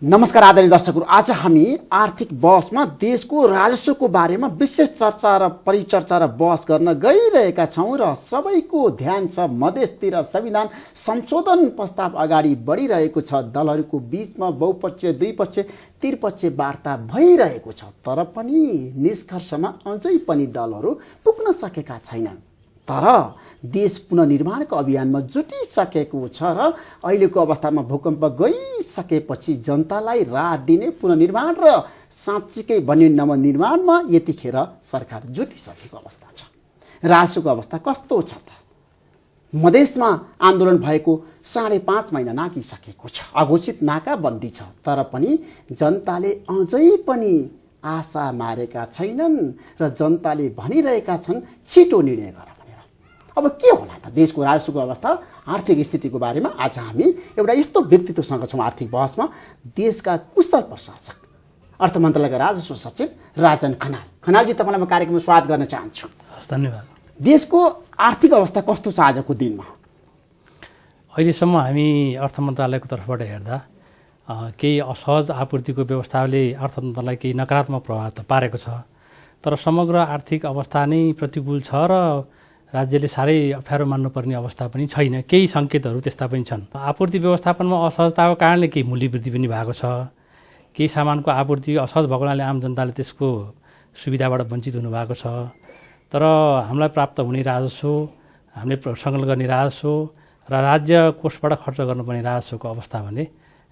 नमस्कार आदरणीय दर्शकहरू, आज हामी आर्थिक बहसमा देशको राजस्वको बारेमा विशेष चर्चा र परिचर्चा र बहस गर्न गइरहेका छौँ र सबैको ध्यान छ मधेसतिर संविधान संशोधन प्रस्ताव अगाडि बढिरहेको छ। दलहरूको बीचमा बहुपक्षीय द्विपक्षीय त्रिपक्षीय वार्ता भइरहेको छ, तर पनि निष्कर्षमा अझै पनि दलहरू पुग्न सकेका छैनन्। तर देश पुनर्निर्माणको अभियानमा जुटिसकेको छ र अहिलेको अवस्थामा भूकम्प गइसकेपछि जनतालाई राहत दिने पुनर्निर्माण र साँच्चीकै बन्ने नवनिर्माणमा यतिखेर सरकार जुटिसकेको अवस्था छ। राजस्वको अवस्था कस्तो छ त? मधेसमा आन्दोलन भएको 5.5 महिना नाकिसकेको छ, अघोषित नाकाबन्दी छ, तर पनि जनताले अझै पनि आशा मारेका छैनन् र जनताले भनिरहेका छन् छिटो निर्णय गर। अब के होला त देशको राजस्वको अवस्था, आर्थिक स्थितिको बारेमा आज हामी एउटा यस्तो व्यक्तित्वसँग छौँ आर्थिक बहसमा। देशका कुशल प्रशासक, अर्थ मन्त्रालयका राजस्व सचिव राजन खनाल। खनालजी, तपाईँलाई म कार्यक्रममा स्वागत गर्न चाहन्छु। धन्यवाद। देशको आर्थिक अवस्था कस्तो छ आजको दिनमा? अहिलेसम्म हामी अर्थ मन्त्रालयको तर्फबाट हेर्दा केही असहज आपूर्तिको व्यवस्थाले अर्थ मन्त्रालयलाई केही नकारात्मक प्रभाव त पारेको छ, तर समग्र आर्थिक अवस्था नै प्रतिकूल छ र राज्यले साह्रै अप्ठ्यारो मान्नुपर्ने अवस्था पनि छैन। केही सङ्केतहरू त्यस्ता पनि छन्। आपूर्ति व्यवस्थापनमा असहजताको कारणले केही मूल्य वृद्धि पनि भएको छ। केही सामानको आपूर्ति असहज भएको हुनाले आम जनताले त्यसको सुविधाबाट वञ्चित हुनुभएको छ। तर हामीलाई प्राप्त हुने राजस्व, हामीले सङ्कलन गर्ने राजस्व र राज्य कोषबाट खर्च गर्नुपर्ने राजस्वको अवस्था भने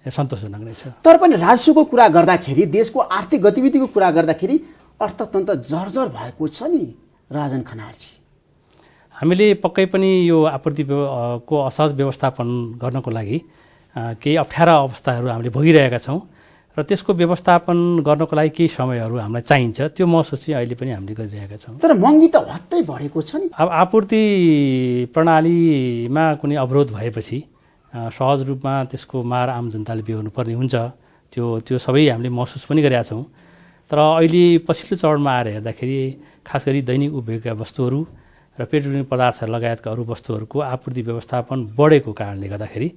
सन्तोषजनक नै छ। तर पनि राजस्वको कुरा गर्दाखेरि, देशको आर्थिक गतिविधिको कुरा गर्दाखेरि अर्थतन्त्र जर्जर भएको छ नि राजन खनालजी। हामीले पक्कै पनि यो आपूर्ति को असहज व्यवस्थापन गर्नको लागि केही अप्ठ्यारा अवस्थाहरू हामीले भोगिरहेका छौँ र त्यसको व्यवस्थापन गर्नको लागि केही समयहरू हामीलाई चाहिन्छ। त्यो महसुस चाहिँ अहिले पनि हामीले गरिरहेका छौँ। तर महँगी त हत्तै बढेको छ नि। अब आपूर्ति प्रणालीमा कुनै अवरोध भएपछि सहज रूपमा त्यसको मार आम जनताले बेहोर्नु पर्ने हुन्छ। त्यो सबै हामीले महसुस पनि गरेका छौँ। तर अहिले पछिल्लो चरणमा आएर हेर्दाखेरि खास गरी दैनिक उपभोगका वस्तुहरू र पेट्रोलियम पदार्थहरू लगायतका अरू वस्तुहरूको आपूर्ति व्यवस्थापन बढेको कारणले गर्दाखेरि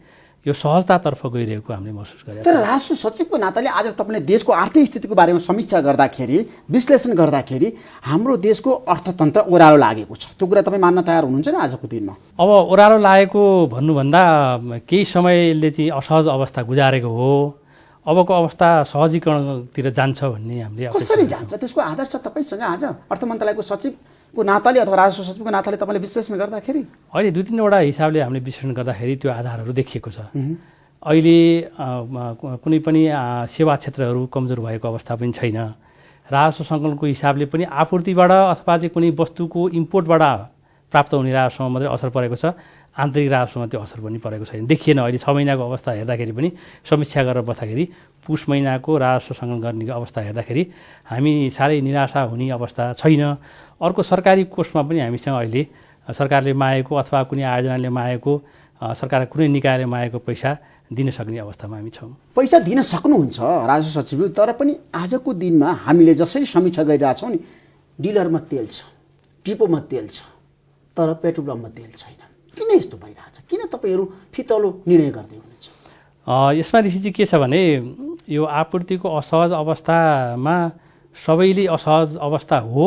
यो सहजतातर्फ गइरहेको हामीले महसुस गरेका छौँ। तर राजस्व सचिवको नाताले आज तपाईँले देशको आर्थिक स्थितिको बारेमा समीक्षा गर्दाखेरि, विश्लेषण गर्दाखेरि हाम्रो देशको अर्थतन्त्र ओह्रालो लागेको छ। त्यो कुरा तपाईँ मान्न तयार हुनुहुन्छ नि आजको दिनमा? अब ओह्रालो लागेको भन्नुभन्दा केही समयले चाहिँ असहज अवस्था गुजारेको हो। अबको अवस्था सहजीकरणतिर जान्छ भन्ने हामीले कसरी जान्छ त्यसको आधार छ तपाईँसँग आज अर्थ मन्त्रालयको सचिवको नाताले अथवा राजस्व सचिवको नाताले तपाईँले विश्लेषण गर्दाखेरि? अहिले 2-3वटा हिसाबले हामीले विश्लेषण गर्दाखेरि त्यो आधारहरू देखिएको छ। अहिले कुनै पनि सेवा क्षेत्रहरू कमजोर भएको अवस्था पनि छैन। राजस्व सङ्कलनको हिसाबले पनि आपूर्तिबाट अथवा चाहिँ कुनै वस्तुको इम्पोर्टबाट प्राप्त हुने राजस्वमा मात्रै असर परेको छ, आन्तरिक राजस्वमा त्यो असर पनि परेको छैन, देखिएन। अहिले 6 महिनाको अवस्था हेर्दाखेरि पनि समीक्षा गरेर बस्दाखेरि पुष महिनाको राजस्व सङ्कलन गर्ने अवस्था हेर्दाखेरि हामी साह्रै निराशा हुने अवस्था छैन। अर्को सरकारी कोषमा पनि हामीसँग अहिले सरकारले मागेको अथवा कुनै आयोजनाले मागेको, सरकारका कुनै निकायले मागेको पैसा दिन सक्ने अवस्थामा हामी छौँ। पैसा दिन सक्नुहुन्छ राजस्व सचिव, तर पनि आजको दिनमा हामीले जसरी समीक्षा गरिरहेछौँ नि, डिलरमा तेल छ, डिपोमा तेल छ, तर पेट्रोल पम्पमा तेल छैन। किन यस्तो भइरहेछ? किन तपाईँहरू फितलो निर्णय गर्दै हुनुहुन्छ? यसमा ऋषि चाहिँ के छ भने यो आपूर्तिको असहज अवस्थामा सबैले असहज अवस्था हो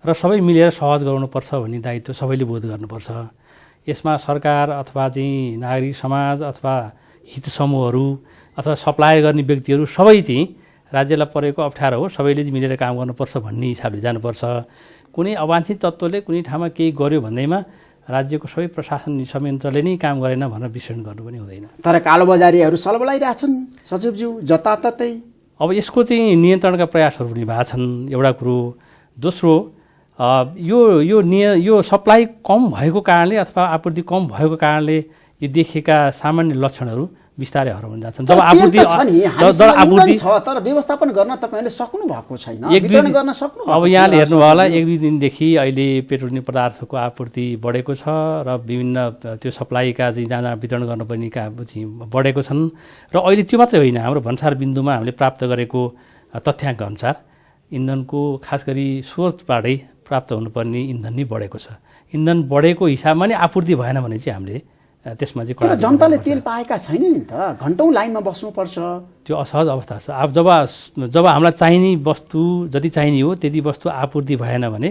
र सबै मिलेर सहज गराउनुपर्छ भन्ने दायित्व सबैले बोध गर्नुपर्छ। यसमा सरकार अथवा चाहिँ नागरिक समाज अथवा हित समूहहरू अथवा सप्लाई गर्ने व्यक्तिहरू सबै चाहिँ राज्यलाई परेको अप्ठ्यारो हो, सबैले मिलेर काम गर्नुपर्छ भन्ने हिसाबले जानुपर्छ। कुनै अवांछित तत्त्वले कुनै ठाउँमा केही गर्यो भन्दैमा राज्यको सबै प्रशासन संयन्त्रले नै काम गरेन भनेर विश्लेषण गर्नु पनि हुँदैन। तर कालोबजारीहरू सलबलाइरहेछन् सचिवज्यू जताततै। अब यसको चाहिँ नियन्त्रणका प्रयासहरू पनि भएको छन्, एउटा कुरो। दोस्रो, यो सप्लाई कम भएको कारणले अथवा आपूर्ति कम भएको कारणले यो देखिएका सामान्य लक्षणहरू बिस्तारै हराउन जान्छन्। जब आपूर्ति छ तर व्यवस्थापन गर्न तपाईँले सक्नु भएको छैन, वितरण गर्न सक्नु। अब यहाँले हेर्नुभयो होला 1-2 दिनदेखि अहिले पेट्रोलियम पदार्थको आपूर्ति बढेको छ र विभिन्न त्यो सप्लाईका चाहिँ जहाँ वितरण गर्नुपर्ने चाहिँ बढेको छन्। र अहिले त्यो मात्रै होइन, हाम्रो भन्सार बिन्दुमा हामीले प्राप्त गरेको तथ्याङ्क अनुसार इन्धनको खास गरी स्रोतबाटै प्राप्त हुनुपर्ने इन्धन नै बढेको छ। इन्धन बढेको हिसाबमा नै आपूर्ति भएन भने चाहिँ हामीले त्यसमा चाहिँ तर जनताले तेल पाएका छैन नि त, घन्टौँ लाइनमा बस्नुपर्छ। त्यो असहज अवस्था छ। अब जब हामीलाई चाहिने वस्तु जति चाहिने हो त्यति वस्तु आपूर्ति भएन भने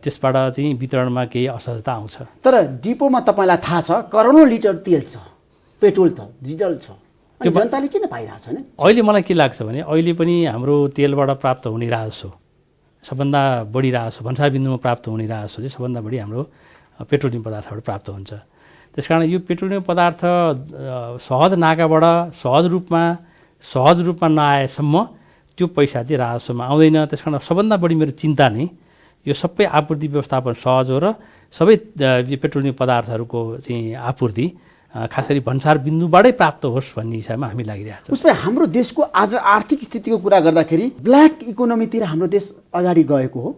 त्यसबाट चाहिँ वितरणमा केही असहजता आउँछ। तर डिपोमा तपाईँलाई थाहा छ करोडौँ लिटर तेल छ, पेट्रोल छ, डिजल छ, जनताले किन पाइरहेछ नि? अहिले मलाई के लाग्छ भने अहिले पनि हाम्रो तेलबाट प्राप्त हुने राजस्व सबभन्दा बढी राजस्व, भन्सार बिन्दुमा प्राप्त हुने राजस्व चाहिँ सबभन्दा बढी हाम्रो पेट्रोलियम पदार्थबाट प्राप्त हुन्छ। त्यसकारण यो पेट्रोलियम पदार्थ सहज नाकाबाट सहज रूपमा नआएसम्म त्यो पैसा चाहिँ राजस्वमा आउँदैन। त्यसकारण सबभन्दा बढी मेरो चिन्ता नै यो सबै आपूर्ति व्यवस्थापन सहज हो र सबै पेट्रोलियम पदार्थहरूको चाहिँ आपूर्ति खास गरी भन्सार बिन्दुबाटै प्राप्त होस् भन्ने हिसाबमा हामी लागिरहेको छौँ। उसमा हाम्रो देशको आज आर्थिक स्थितिको कुरा गर्दाखेरि ब्ल्याक इकोनोमीतिर हाम्रो देश अगाडि गएको हो,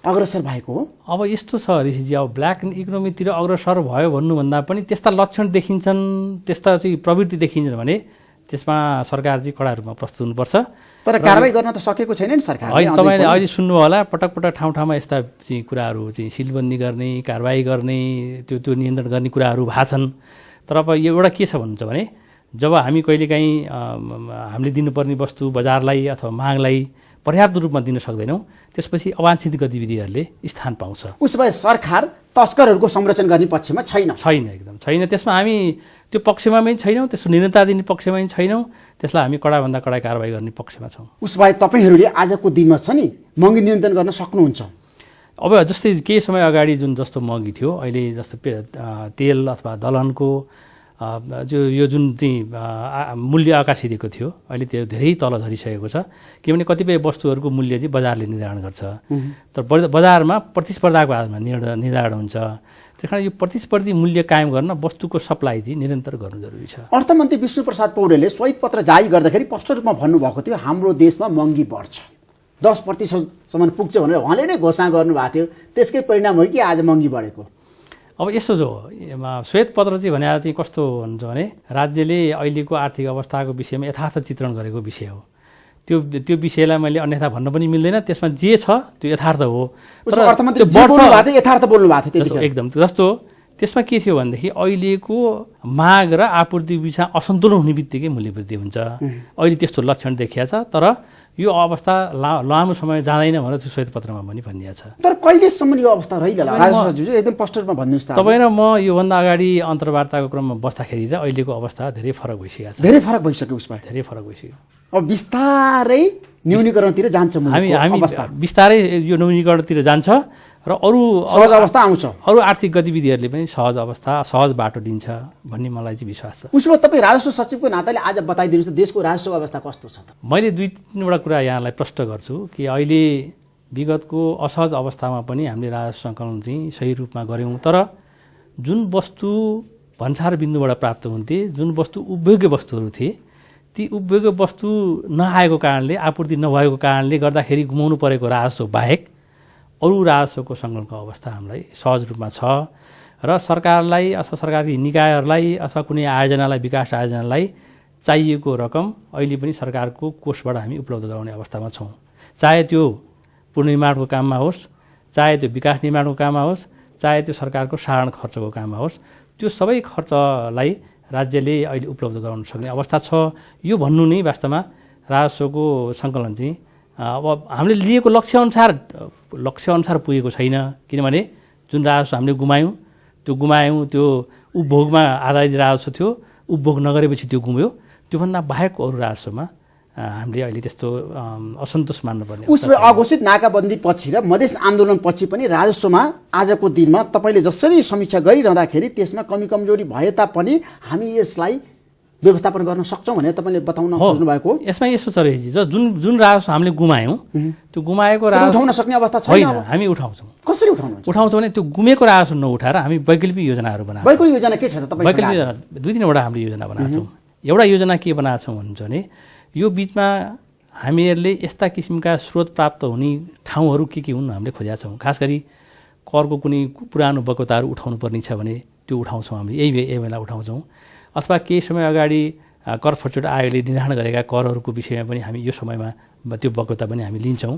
अग्रसर भएको हो। अब यस्तो छ ऋषिजी, अब ब्ल्याक इकोनोमीतिर अग्रसर भयो भन्नुभन्दा पनि त्यस्ता लक्षण देखिन्छन्, त्यस्ता चाहिँ प्रवृत्ति देखिन्छन् भने त्यसमा सरकार चाहिँ कडा रूपमा प्रस्तुत हुनुपर्छ। तर कारबाही गर्न त सकेको छैन नि सरकार। तपाईँले अहिले सुन्नु होला पटक ठाउँ ठाउँमा यस्ता चाहिँ कुराहरू चाहिँ सिलबन्दी गर्ने, कारबाही गर्ने, त्यो नियन्त्रण गर्ने कुराहरू भएको छन्। तर अब यो एउटा के छ भन्नुहुन्छ भने जब हामी कहिलेकाहीँ हामीले दिनुपर्ने वस्तु बजारलाई अथवा मागलाई पर्याप्त रूपमा दिन सक्दैनौँ त्यसपछि अवांछित गतिविधिहरूले स्थान पाउँछ। उसो भए सरकार तस्करहरूको संरक्षण गर्ने पक्षमा छैन? एकदम छैन। त्यसमा हामी त्यो पक्षमा पनि छैनौँ, त्यसको निरन्ता दिने पक्षमा पनि छैनौँ, त्यसलाई हामी कडाभन्दा कडा कारबाही गर्ने पक्षमा छौँ। उसो भए तपाईँहरूले आजको दिनमा छ नि महँगी नियन्त्रण गर्न सक्नुहुन्छ? अब जस्तै केही समय अगाडि जुन जस्तो महँगी थियो अहिले जस्तो तेल अथवा दलहनको यो जुन चाहिँ मूल्य आकाशी दिएको थियो अहिले त्यो धेरै तल झरिसकेको छ। किनभने कतिपय वस्तुहरूको मूल्य चाहिँ बजारले निर्धारण गर्छ, तर बजारमा प्रतिस्पर्धाको आधारमा निर्धारण हुन्छ। त्यस कारण यो प्रतिस्पर्धी मूल्य कायम गर्न वस्तुको सप्लाई चाहिँ निरन्तर गर्नु जरुरी छ। अर्थमन्त्री विष्णुप्रसाद पौडेलले श्वेत पत्र जारी गर्दाखेरि स्पष्ट रूपमा भन्नुभएको थियो हाम्रो देशमा महँगी बढ्छ, 10% पुग्छ भनेर उहाँले नै घोषणा गर्नुभएको थियो। त्यसकै परिणाम हो कि आज महँगी बढेको? अब यस्तो जो श्वेत पत्र चाहिँ भने चाहिँ कस्तो हुन्छ भने राज्यले अहिलेको आर्थिक अवस्थाको विषयमा यथार्थ चित्रण गरेको विषय हो। त्यो विषयलाई मैले अन्यथा भन्न पनि मिल्दैन, त्यसमा जे छ त्यो यथार्थ हो। तर अर्थमन्त्री यथार्थ बोल्नु भएको थियो एकदम। जस्तो त्यसमा के थियो भनेदेखि अहिलेको माग र आपूर्ति बिचमा असन्तुलन हुने बित्तिकै मूल्य वृद्धि हुन्छ। अहिले त्यस्तो लक्षण देखिया छ, तर यो अवस्था लामो समय जाँदैन भनेर त्यो श्वेत पत्रमा पनि भनिएको छ। तर कहिलेसम्म यो अवस्था रहिरहला? राजेश सचिव एकदम स्पष्ट रूपमा भन्नुहोस् त। तपाईँ र म योभन्दा अगाडि अन्तर्वार्ताको क्रममा बस्दाखेरि र अहिलेको अवस्था धेरै फरक भइसकेको छ। धेरै फरक भइसक्यो, उसमा धेरै फरक भइसक्यो। अब बिस्तारै न्यूनीकरणतिर जान्छ, हामी बिस्तारै यो न्यूनीकरणतिर जान्छ र अरू सहज अवस्था आउँछ, अरू आर्थिक गतिविधिहरूले पनि सहज बाटो दिन्छ भन्ने मलाई चाहिँ विश्वास छ। उसमा तपाईँ राजस्व सचिवको नाताले आज बताइदिनुहोस् त देशको राजस्व अवस्था कस्तो छ त? मैले 2-3वटा कुरा यहाँलाई प्रश्न गर्छु कि अहिले विगतको असहज अवस्थामा पनि हामीले राजस्व सङ्कलन चाहिँ सही रूपमा गऱ्यौँ, तर जुन वस्तु भन्सार बिन्दुबाट प्राप्त हुन्थे, जुन वस्तु उपभोग्य वस्तुहरू थिए, ती उपभोग्य वस्तु नआएको कारणले, आपूर्ति नभएको कारणले गर्दाखेरि गुमाउनु परेको राजस्व बाहेक अरू राजस्वको सङ्कलनको अवस्था हामीलाई सहज रूपमा छ र सरकारलाई अथवा सरकारी निकायहरूलाई अथवा कुनै आयोजनालाई, विकास आयोजनालाई चाहिएको रकम अहिले पनि सरकारको कोषबाट हामी उपलब्ध गराउने अवस्थामा छौँ। चाहे त्यो पुनर्निर्माणको काममा होस्, चाहे त्यो विकास निर्माणको काममा होस्, चाहे त्यो सरकारको साधारण खर्चको काममा होस्, त्यो सबै खर्चलाई राज्यले अहिले उपलब्ध गराउन सक्ने अवस्था छ। यो भन्नु नै वास्तवमा राजस्वको सङ्कलन चाहिँ अब हामीले लिएको लक्ष्यअनुसार पुगेको छैन। किनभने जुन राजस्व हामीले गुमायौँ त्यो उपभोगमा आधारित राजस्व थियो, उपभोग नगरेपछि त्यो गुम्यो। त्योभन्दा बाहेक अरू राजस्वमा हामीले अहिले त्यस्तो असन्तोष मान्नुपर्ने। उसमा अघोषित नाकाबन्दी पछि र मधेस आन्दोलन पछि पनि राजस्वमा आजको दिनमा तपाईँले जसरी समीक्षा गरिरहँदाखेरि त्यसमा कमी कमजोरी भए तापनि हामी यसलाई व्यवस्थापन गर्न सक्छौँ भनेर तपाईँले बताउन खोज्नु भएको हो। यसमा यसो छ रहेछ, जुन राजस्व हामीले गुमायौँ त्यो गुमाएको राजस्व उठाउन सक्ने अवस्था छैन। हामी उठाउँछौँ। कसरी उठाउँछौँ भने त्यो गुमेको राजस्व नउठाएर हामी वैकल्पिक योजनाहरू बनाउँछौँ। वैकल्पिक योजना के छ त तपाईँ? वैकल्पिक योजना 2-3वटा हामीले योजना बनाएको छौँ। एउटा योजना के बनाएको छौँ भन्छ भने यो बिचमा हामीहरूले यस्ता किसिमका स्रोत प्राप्त हुने ठाउँहरू के हुन् हामीले खोजेका छौँ। खास गरी करको कुनै पुरानो बकौताहरू उठाउनु पर्ने छ भने त्यो उठाउँछौँ हामीले, यही बेला उठाउँछौँ। अथवा केही समय अगाडि कर फर्चुट आयोगले निर्धारण गरेका करहरूको विषयमा पनि हामी यो समयमा त्यो बकौता पनि हामी लिन्छौँ।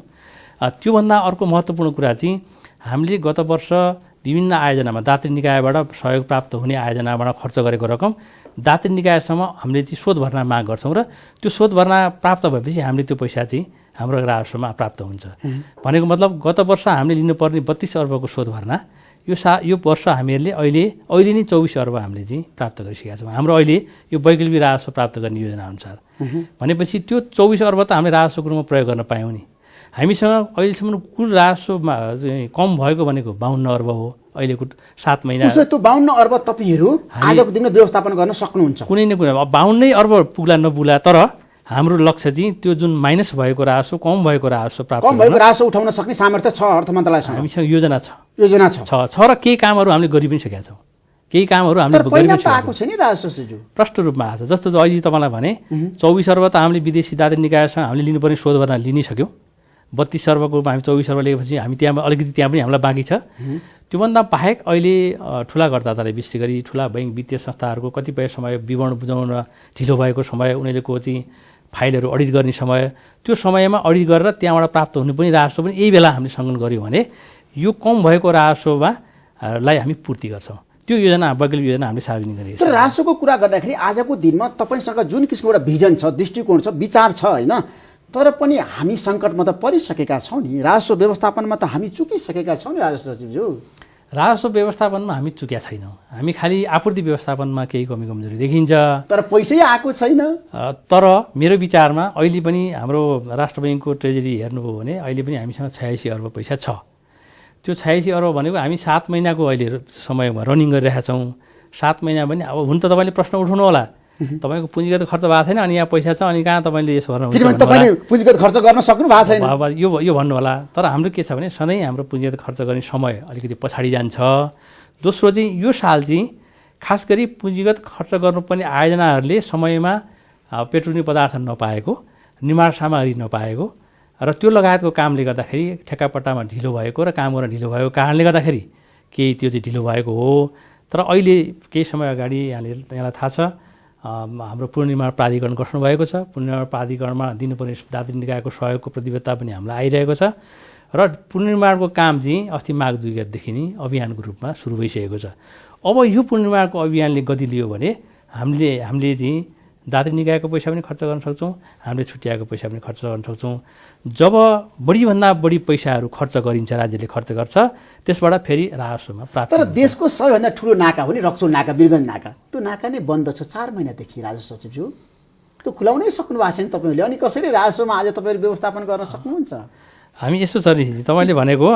त्योभन्दा अर्को महत्त्वपूर्ण कुरा चाहिँ हामीले गत वर्ष विभिन्न आयोजनामा दात्री निकायबाट सहयोग प्राप्त हुने आयोजनाबाट खर्च गरेको रकम दात्री निकायसम्म हामीले चाहिँ शोध भर्ना माग गर्छौँ र त्यो शोध भर्ना प्राप्त भएपछि हामीले त्यो पैसा चाहिँ हाम्रो राजस्वमा प्राप्त हुन्छ। भनेको मतलब गत वर्ष हामीले लिनुपर्ने 32 अर्बको शोध भर्ना यो वर्ष हामीहरूले अहिले नै 24 अर्ब हामीले चाहिँ प्राप्त गरिसकेका छौँ। हाम्रो अहिले यो वैकल्पिक राजस्व प्राप्त गर्ने योजना अनुसार भनेपछि त्यो 24 अर्ब त हामीले राजस्वको रूपमा प्रयोग गर्न पायौँ नि। हामीसँग अहिलेसम्म कुल राजस्व कम भएको भनेको 52 अर्ब हो। अहिलेको 7 महिना उसो त्यो 52 अर्ब तपाईहरु आजको दिनमा व्यवस्थापन गर्न सक्नुहुन्छ। कुनै न कुनै 52 अर्ब पुग्ला नपुग्ला तर हाम्रो लक्ष्य चाहिँ त्यो जुन माइनस भएको राजस्व कम भएको राजस्व प्राप्त कम भएको राजस्व उठाउन सक्ने सामर्थ्य छ अर्थ मन्त्रालयसँग। हामीसँग योजना छ र केही कामहरू हामीले गरि पनि सकेका छौँ। केही कामहरू हामीले गरि पनि सकेका आएको छैन राजस्व सिजु प्रष्ट रूपमा आछ। जस्तो अहिले तपाईँलाई भने 24 अर्ब त हामीले विदेशी दात्री निकायसँग हामीले लिनुपर्ने शोध भर्ना लिनिसक्यौँ। 32 अर्बको रूपमा हामी 24 अर्ब लिएपछि हामी त्यहाँ अलिकति त्यहाँ पनि हामीलाई बाँकी छ। त्योभन्दा बाहेक अहिले ठुला करदाताले विशेष गरी ठुला बैंक वित्तीय संस्थाहरूको कतिपय समय विवरण बुझाउन ढिलो भएको समय उनीहरूको चाहिँ फाइलहरू अडिट गर्ने समय त्यो समयमा अडिट गरेर त्यहाँबाट प्राप्त हुने पनि राजस्व पनि यही बेला हामीले सङ्कलन गऱ्यौँ भने यो कम भएको राजस्वमा लाई हामी पूर्ति गर्छौँ। त्यो योजना वैकल्पिक योजना हामीले सार्वजनिक गरिएको छ। तर राजस्वको कुरा गर्दाखेरि आजको दिनमा तपाईँसँग जुन किसिमको एउटा भिजन छ, दृष्टिकोण छ, विचार छ होइन, तर पनि हामी सङ्कटमा त परिसकेका छौँ नि। राजस्व व्यवस्थापनमा त हामी चुकिसकेका छौँ नि राजस्व सचिवज्यू। राजस्व व्यवस्थापनमा हामी चुक्या छैनौँ। हामी खालि आपूर्ति व्यवस्थापनमा केही कमी कमजोरी देखिन्छ तर पैसै आएको छैन। तर मेरो विचारमा अहिले पनि हाम्रो राष्ट्र बैङ्कको ट्रेजरी हेर्नुभयो भने अहिले पनि हामीसँग 86 अर्ब पैसा छ। त्यो 86 अर्ब भनेको हामी 7 महिनाको अहिले समयमा रनिङ गरिरहेका छौँ। 7 महिना पनि अब हुन त तपाईँले प्रश्न उठाउनु होला तपाईँको पुँजीगत खर्च भएको छैन अनि यहाँ पैसा छ अनि कहाँ तपाईँले यसो गर्नु किनभने तपाईँले पुँजीगत खर्च गर्न सक्नु भएको छैन अब यो भन्नु होला। तर हाम्रो के छ भने सधैँ हाम्रो पुँजीगत खर्च गर्ने समय अलिकति पछाडि जान्छ। दोस्रो चाहिँ यो साल चाहिँ खास गरी पुँजीगत खर्च गर्नुपर्ने आयोजनाहरूले समयमा पेट्रोलियम पदार्थ नपाएको, निर्माण सामग्री नपाएको र त्यो लगायतको कामले गर्दाखेरि ठेक्कापट्टामा ढिलो भएको र काम गर्न ढिलो भएको कारणले गर्दाखेरि केही त्यो चाहिँ ढिलो भएको हो। तर अहिले केही समय अगाडि यहाँलाई थाहा छ हाम्रो पुनर्निर्माण प्राधिकरण गठन भएको छ। पुनर्निर्माण प्राधिकरणमा दिनुपर्ने दात्री निकायको सहयोगको प्रतिबद्धता पनि हामीलाई आइरहेको छ र पुनर्निर्माणको काम चाहिँ अस्ति माघ 2 गतेदेखि नै अभियानको रूपमा सुरु भइसकेको छ। अब यो पुनर्निर्माणको अभियानले गति लियो भने हामीले चाहिँ दात्री निकायको पैसा पनि खर्च गर्न सक्छौँ, हामीले छुट्याएको पैसा पनि खर्च गर्न सक्छौँ। जब बढीभन्दा बढी पैसाहरू खर्च गरिन्छ, राज्यले खर्च गर्छ, त्यसबाट फेरि राजस्वमा प्राप्त तर देशको सबैभन्दा ठुलो नाका हो नि रक्सोल नाका, वीरगञ्ज नाका। त्यो नाका नै बन्द छ 4 महिनादेखि राजस्व सचिवज्यू। त्यो खुलाउनै सक्नु भएको छैन तपाईँले। अनि कसरी राजस्वमा आज तपाईँले व्यवस्थापन गर्न सक्नुहुन्छ? हामी यस्तो छ नि तपाईँले भनेको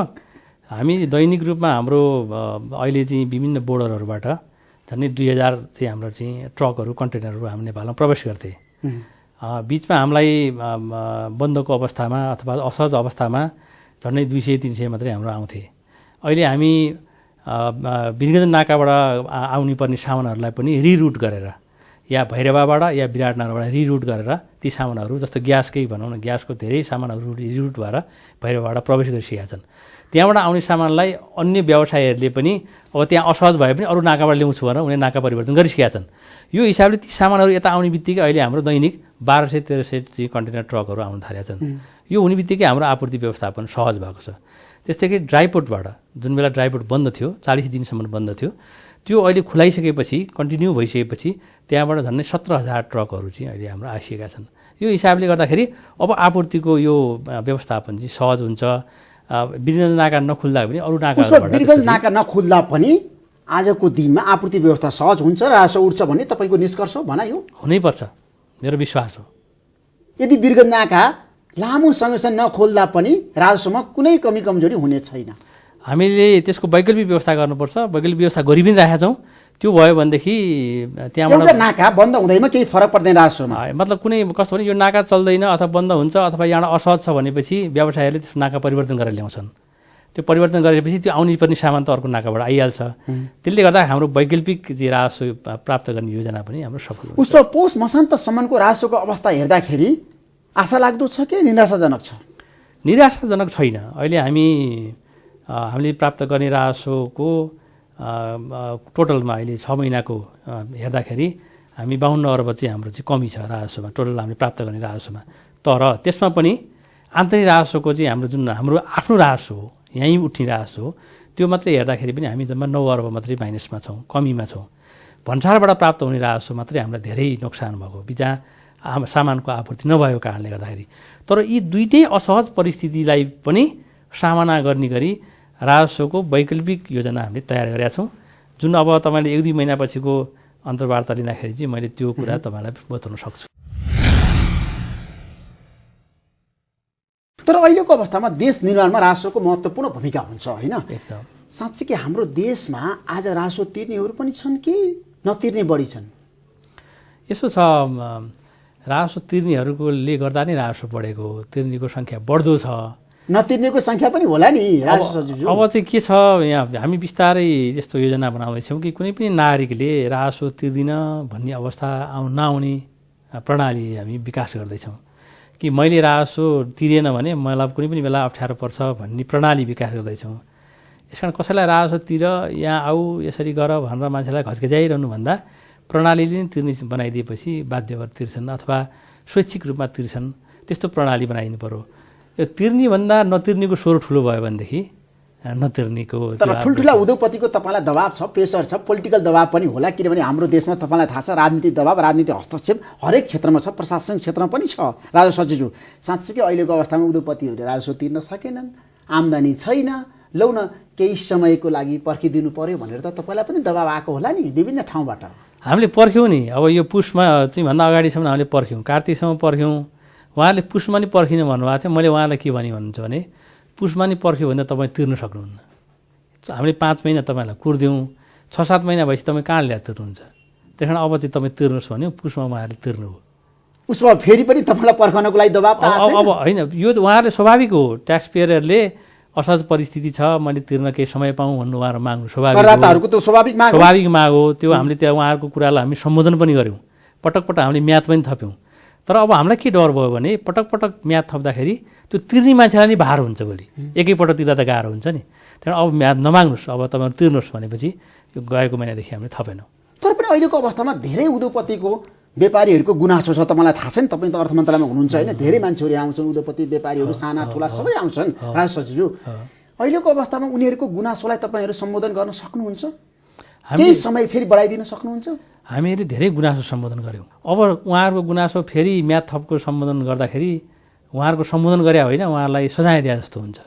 हामी दैनिक रूपमा हाम्रो अहिले चाहिँ विभिन्न बोर्डरहरूबाट झन्डै 2000 चाहिँ हाम्रो चाहिँ ट्रकहरू कन्टेनरहरू हाम्रो नेपालमा प्रवेश गर्थे। बिचमा हामीलाई बन्दको अवस्थामा अथवा असहज अवस्थामा झन्डै 200-300 मात्रै हाम्रो आउँथे। अहिले हामी वीरगञ्ज नाकाबाट आउनु पर्ने सामानहरूलाई पनि रिरुट गरेर या भैरवाबाट या विराटनगरबाट रिरुट गरेर ती सामानहरू जस्तो ग्यासकै भनौँ न, ग्यासको धेरै सामानहरू रिरुट भएर भैरवाबाट प्रवेश गरिसकेका छन्। त्यहाँबाट आउने सामानलाई अन्य व्यवसायीहरूले पनि अब त्यहाँ असहज भए पनि अरू नाकाबाट ल्याउँछु भनेर उनीहरूले नाका परिवर्तन गरिसकेका छन्। यो हिसाबले ती सामानहरू यता आउने बित्तिकै अहिले हाम्रो दैनिक 1200-1300 चाहिँ कन्टेनर ट्रकहरू आउन थालेका छन्। यो हुने बित्तिकै हाम्रो आपूर्ति व्यवस्थापन सहज भएको छ। त्यस्तै गरी ड्राइपोर्टबाट जुन बेला ड्राइपोर्ट बन्द थियो, 40 दिनसम्म बन्द थियो, त्यो अहिले खुलाइसकेपछि कन्टिन्यू भइसकेपछि त्यहाँबाट झन्डै 17,000 ट्रकहरू चाहिँ अहिले हाम्रो आइसकेका छन्। यो हिसाबले गर्दाखेरि अब आपूर्तिको यो व्यवस्थापन चाहिँ सहज हुन्छ। वीरगञ्ज नाका नखुल्दा पनि अरू नाकाबाट वीरगञ्ज नाका नखुल्दा पनि आजको दिनमा आपूर्ति व्यवस्था सहज हुन्छ, राजस्व उठ्छ भन्ने तपाईँको निष्कर्ष भनाइ हो? हुनैपर्छ, मेरो विश्वास हो। यदि वीरगञ्ज नाका लामो समयसम्म नखोल्दा पनि राजस्वमा कुनै कमी कमजोरी हुने छैन। हामीले त्यसको वैकल्पिक व्यवस्था गर्नुपर्छ। वैकल्पिक व्यवस्था गरि पनि राखेका छौँ। त्यो भयो भनेदेखि त्यहाँबाट नाका बन्द हुँदैमा केही फरक पर्दैन राजस्वमा। मतलब कुनै कस्तो भने यो नाका चल्दैन अथवा बन्द हुन्छ अथवा यहाँ असहज छ भनेपछि व्यवसायीहरूले त्यसको नाका परिवर्तन गरेर ल्याउँछन्। त्यो परिवर्तन गरेपछि त्यो आउनु पर्ने सामान त अर्को नाकाबाट आइहाल्छ। त्यसले गर्दा हाम्रो वैकल्पिक चाहिँ राजस्व प्राप्त गर्ने योजना पनि हाम्रो सफल हुन्छ। उसो पौष मसान्तसम्मको राजस्वको अवस्था हेर्दाखेरि आशा लाग्दो छ कि निराशाजनक छ? निराशाजनक छैन। अहिले हामीले प्राप्त गर्ने राजस्वको टोटलमा अहिले 6 महिनाको हेर्दाखेरि हामी 52 अर्ब चाहिँ हाम्रो चाहिँ कमी छ राजस्वमा, टोटल हामीले प्राप्त गर्ने राजस्वमा। तर त्यसमा पनि आन्तरिक राजस्वको चाहिँ हाम्रो जुन हाम्रो आफ्नो राजस्व हो, यहीँ उठ्ने राजस्व हो, त्यो मात्रै हेर्दाखेरि पनि हामी जम्मा 9 अर्ब मात्रै माइनसमा छौँ, कमीमा छौँ। भन्सारबाट प्राप्त हुने राजस्व मात्रै हामीलाई धेरै नोक्सान भएको, बिचा सामानको आपूर्ति नभएको कारणले गर्दाखेरि। तर यी दुईटै असहज परिस्थितिलाई पनि सामना गर्ने गरी राजस्वको वैकल्पिक योजना हामीले तयार गरेका छौँ, जुन अब तपाईँले 1-2 महिनापछिको अन्तर्वार्ता लिँदाखेरि चाहिँ मैले त्यो कुरा तपाईँलाई बताउन सक्छु। तर अहिलेको अवस्थामा देश निर्माणमा राजस्वको महत्त्वपूर्ण भूमिका हुन्छ होइन? एकदम साँच्चै हाम्रो देशमा आज राजस्व तिर्नेहरू पनि छन् कि नतिर्ने बढी छन्? यसो छ, राजस्व तिर्नेहरूले गर्दा नै राजस्व बढेको हो, तिर्नेको सङ्ख्या बढ्दो छ, नतिर्नेको सङ्ख्या पनि होला नि राजस्व सचिवज्यू। अब चाहिँ के छ, यहाँ हामी बिस्तारै यस्तो योजना बनाउँदैछौँ कि कुनै पनि नागरिकले राजस्व तिर्दिन भन्ने अवस्था नआउने प्रणाली हामी विकास गर्दैछौँ कि मैले राजस्व तिरेन भने मलाई कुनै पनि बेला अप्ठ्यारो पर्छ भन्ने प्रणाली विकास गर्दैछौँ। यस कारण कसैलाई राजस्व तिर, यहाँ आऊ, यसरी गर भनेर मान्छेलाई घच्केजाइरहनुभन्दा प्रणालीले नै तिर्ने बनाइदिएपछि बाध्यवर तिर्छन् अथवा स्वैच्छिक रूपमा तिर्छन्, त्यस्तो प्रणाली बनाइदिनु पर्यो। यो तिर्नेभन्दा नतिर्नेको स्वर ठुलो भयो भनेदेखि नतिर्नेको। तर ठुल्ठुला उद्योगपतिको तपाईँलाई दबाब छ, प्रेसर छ, पोलिटिकल दबाब पनि होला, किनभने हाम्रो देशमा तपाईँलाई थाहा छ राजनीतिक दबाब, राजनीतिक हस्तक्षेप हरेक क्षेत्रमा छ, प्रशासनिक क्षेत्रमा पनि छ। राजस्व सचिवज्यू, साँच्चीकै अहिलेको अवस्थामा उद्योगपतिहरूले राजस्व तिर्न सकेनन्, आम्दानी छैन, लौ न केही समयको लागि पर्खिदिनु पर्यो भनेर त तपाईँलाई पनि दबाब आएको होला नि विभिन्न ठाउँबाट। हामीले पर्ख्यौँ नि, अब यो पुसमा चाहिँ भन्दा अगाडिसम्म हामीले पर्ख्यौँ, कार्तिकसम्म पर्ख्यौँ, उहाँहरूले पुसमा नि पर्खिनु भन्नुभएको थियो। मैले उहाँलाई के भने भन्नुहुन्छ भने पुसमा नि पर्ख्यो भने तपाईँ तिर्न सक्नुहुन्न, हामीले 5 महिना तपाईँलाई कुर्दिउँ, 6-7 महिना भएपछि तपाईँ कहाँ ल्याएर तिर्नुहुन्छ, त्यस कारण अब चाहिँ तपाईँ तिर्नुहोस् भन्यो, पुसमा उहाँहरूले तिर्नु हो। उसमा फेरि पनि तपाईँलाई पर्खाउनको लागि दबाब त आएको छैन? अब होइन, यो उहाँहरूले स्वाभाविक हो, ट्याक्स पेयरहरूले असहज परिस्थिति छ, मैले तिर्न केही समय पाऊँ भन्नु उहाँहरू माग्नु करदाताहरूको त स्वाभाविक माग हो। त्यो हामीले त्यहाँ उहाँहरूको कुरालाई हामी सम्बोधन पनि गऱ्यौँ, पटक पटक हामीले म्याद पनि थप्यौँ। तर अब हामीलाई के डर भयो भने पटक पटक म्याद थप्दाखेरि त्यो तिर्ने मान्छेलाई नि भार हुन्छ, भोलि एकैपटक तिर्दा त गाह्रो हुन्छ नि। त्यहाँदेखि अब म्याद नमाग्नुहोस्, अब तपाईँहरू तिर्नुहोस् भनेपछि यो गएको महिनादेखि हामीले थपेनौँ। तर पनि अहिलेको अवस्थामा धेरै उद्योगपतिको व्यापारीहरूको गुनासो छ, तपाईँलाई थाहा छ नि, तपाईँ त अर्थ मन्त्रालयमा हुनुहुन्छ होइन? धेरै मान्छेहरू आउँछन्, उद्योगपति व्यापारीहरू साना ठुला सबै आउँछन्। राजस्व सचिवज्यू, अहिलेको अवस्थामा उनीहरूको गुनासोलाई तपाईँहरू सम्बोधन गर्न सक्नुहुन्छ? केही समय फेरि बढाइदिन सक्नुहुन्छ? हामीले धेरै गुनासो सम्बोधन गऱ्यौँ। अब उहाँहरूको गुनासो फेरि म्याद थपको सम्बोधन गर्दाखेरि उहाँहरूको सम्बोधन गरे होइन, उहाँहरूलाई सजाय दिए जस्तो हुन्छ।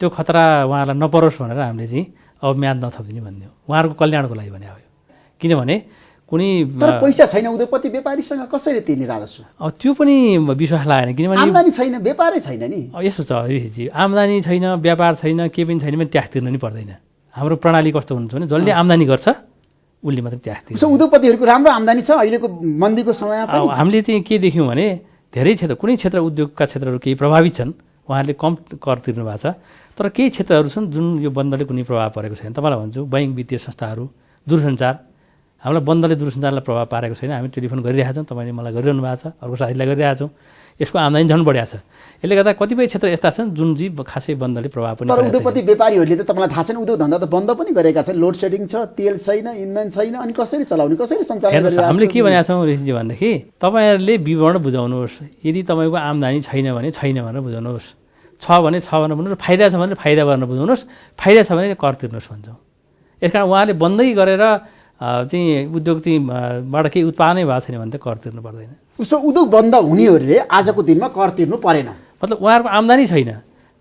त्यो खतरा उहाँहरूलाई नपरोस् भनेर हामीले चाहिँ अब म्याद नथपिदिने भनिदियौँ, उहाँहरूको कल्याणको लागि भने हो। किनभने कुनै पैसा छैन उद्योगपति व्यापारीसँग कसरी तिर्ने राजस्व? अब त्यो पनि विश्वास लागेन, किनभने आम्दानी छैन, व्यापारै छैन नि। यसो छ ऋषिजी, आम्दानी छैन, व्यापार छैन, केही पनि छैन भने ट्याक्स तिर्न नि पर्दैन। हाम्रो प्रणाली कस्तो हुन्छ भने जसले आम्दानी गर्छ उसले मात्रै ट्याक्स तिर्छ। उद्योगपतिहरूको राम्रो आम्दानी छ अहिलेको मन्दीको समयमा? हामीले चाहिँ के देख्यौँ भने धेरै क्षेत्र, कुनै क्षेत्र उद्योगका क्षेत्रहरू केही प्रभावित छन्, उहाँहरूले कम कर तिर्नु भएको छ। तर केही क्षेत्रहरू छन् जुन यो बन्दले कुनै प्रभाव परेको छैन। तपाईँलाई भन्छु, बैङ्क, वित्तीय संस्थाहरू, दूरसञ्चार, हामीलाई बन्दले दूरसञ्चारलाई प्रभाव पारेको छैन। हामी टेलिफोन गरिरहेका छौँ, तपाईँले मलाई गरिरहनु भएको छ, अर्को साथीलाई गरिरहेका छौँ, यसको आम्दानी झन् बढिया छ। यसले गर्दा कतिपय क्षेत्र यस्ता छन् जुन चाहिँ खासै बन्दले प्रभाव पनि। तर उद्योगपति व्यापारीहरूले त तपाईँलाई थाहा छैन, उद्योग धन्दा त बन्द पनि गरेका छन्, लोड सेडिङ छ, तेल छैन, इन्धन छैन, अनि कसरी चलाउने, कसरी सञ्चालन गरिरहेका? हामीले के भनेका छौँ ऋषिजी भनेदेखि तपाईँहरूले विवरण बुझाउनुहोस्, यदि तपाईँको आम्दानी छैन भने छैन भनेर बुझाउनुहोस्, छ भने छ भनेर बुझ्नुहोस्, फाइदा छ भने फाइदा भनेर बुझाउनुहोस्, फाइदा छ भने कर तिर्नुहोस् भन्छौँ। यस कारण उहाँले बन्दै गरेर चाहिँ उद्योग चाहिँ बाट केही उत्पादनै भएको छैन भने त कर तिर्नु पर्दैन। उसो उद्योग बन्द हुनेहरूले आजको दिनमा कर तिर्नु परेन, मतलब उहाँहरूको आम्दानी छैन,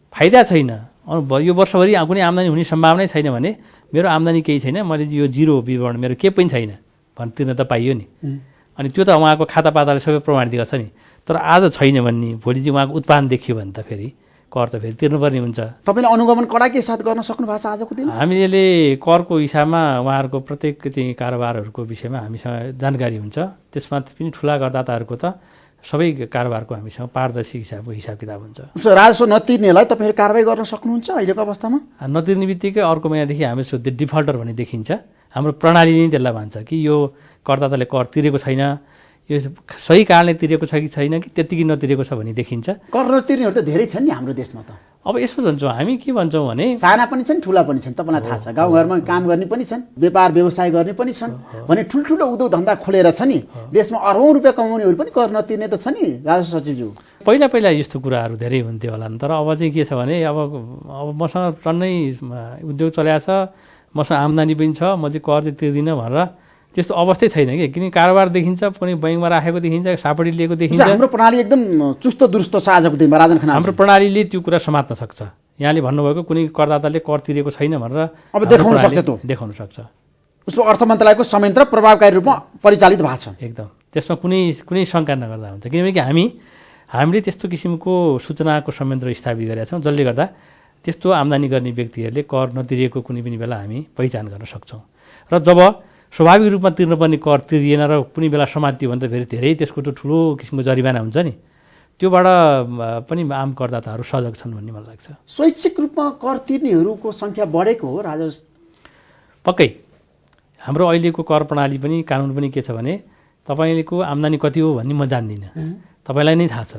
फाइदा छैन, यो वर्षभरि कुनै आम्दानी हुने सम्भावनै छैन भने मेरो आम्दानी केही छैन, मैले यो जिरो विवरण मेरो केही पनि छैन भने तिर्न त पाइयो नि। अनि त्यो त उहाँको खातापाताले सबै प्रमाणित गर्छ नि। तर आज छैन भन्ने, भोलि चाहिँ उहाँको उत्पादन देखियो भने त फेरि कर त फेरि तिर्नुपर्ने हुन्छ। तपाईँले अनुगमन कडाके साथ गर्न सक्नु भएको छ आजको दिन? हामीले करको हिसाबमा उहाँहरूको प्रत्येक चाहिँ कारोबारहरूको विषयमा हामीसँग जानकारी हुन्छ। त्यसमा पनि ठुला करदाताहरूको त सबै कारोबारको हामीसँग पारदर्शी हिसाब किताब हुन्छ। राजस्व नतिर्नेलाई तपाईँहरू कारवाही गर्न सक्नुहुन्छ अहिलेको अवस्थामा? नतिर्ने बित्तिकै अर्को महिनादेखि हामी डिफल्टर भन्ने देखिन्छ। हाम्रो प्रणाली नै त्यसलाई भन्छ कि यो करदाताले कर तिरेको छैन, यो सही कारणले तिरेको छ कि छैन कि त्यतिकै नतिरेको छ भन्ने देखिन्छ। कर नतिर्नेहरू त धेरै छन् नि हाम्रो देशमा त। अब यसो भन्छौँ हामी के भन्छौँ भने साना पनि छन् ठुला पनि छन्, तपाईँलाई थाहा छ। गाउँघरमा काम गर्ने पनि छन्, व्यापार व्यवसाय गर्ने पनि छन् भने ठुल्ठुलो उद्योग धन्दा खोलेर छ नि देशमा अरबौँ रुपियाँ कमाउनेहरू पनि कर नतिर्ने त छ नि राजस्व सचिवज्यू। पहिला यस्तो कुराहरू धेरै हुन्थ्यो होला नि, तर अब चाहिँ के छ भने अब मसँग टन्नै उद्योग चलाएको छ, मसँग आम्दानी पनि छ, म चाहिँ कर चाहिँ तिर्दिनँ भनेर त्यस्तो अवस्थै छैन कि। किनकि कारोबार देखिन्छ, कुनै बैङ्कमा राखेको देखिन्छ, सापडी लिएको देखिन्छ। हाम्रो प्रणाली एकदम चुस्त दुरुस्त छ आजको दिनमा राजन खनाल। हाम्रो प्रणालीले त्यो कुरा समात्न सक्छ। यहाँले भन्नुभएको कुनै करदाताले कर तिरेको छैन भनेर अब देखाउन सक्छ, त देखाउन सक्छ। उसको अर्थ मन्त्रालयको संयन्त्र प्रभावकारी रूपमा परिचालित भएको छ एकदम। त्यसमा कुनै शङ्का नगर्दा हुन्छ, किनकि हामीले त्यस्तो किसिमको सूचनाको संयन्त्र स्थापित गरेका छौँ जसले गर्दा त्यस्तो आम्दानी गर्ने व्यक्तिहरूले कर नतिरेको कुनै पनि बेला हामी पहिचान गर्न सक्छौँ। र जब स्वाभाविक रूपमा तिर्नुपर्ने कर तिरिएन र कुनै बेला समातियो भने त फेरि धेरै त्यसको त ठुलो किसिमको जरिवाना हुन्छ नि, त्योबाट पनि आम करदाताहरू सजग छन् भन्ने मलाई लाग्छ। स्वैच्छिक रूपमा कर तिर्नेहरूको सङ्ख्या बढेको हो राजस? पक्कै हाम्रो अहिलेको कर प्रणाली पनि कानुन पनि के छ भने तपाईँको आम्दानी कति हो भन्ने म जान्दिनँ, तपाईँलाई नै थाहा छ।